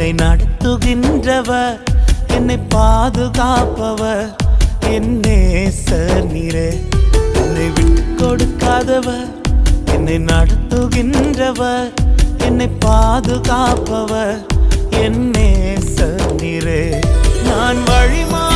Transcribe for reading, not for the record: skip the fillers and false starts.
என்னை நடத்துகின்றவர், என்னை பாதுகாப்பவர், என் நேசர் நீரே. என்னை விட்டு கொடுக்காதவர், என்னை நடத்துகின்றவர், என்னை பாதுகாப்பவர், என் நேசர் நீரே. நான் வழிமா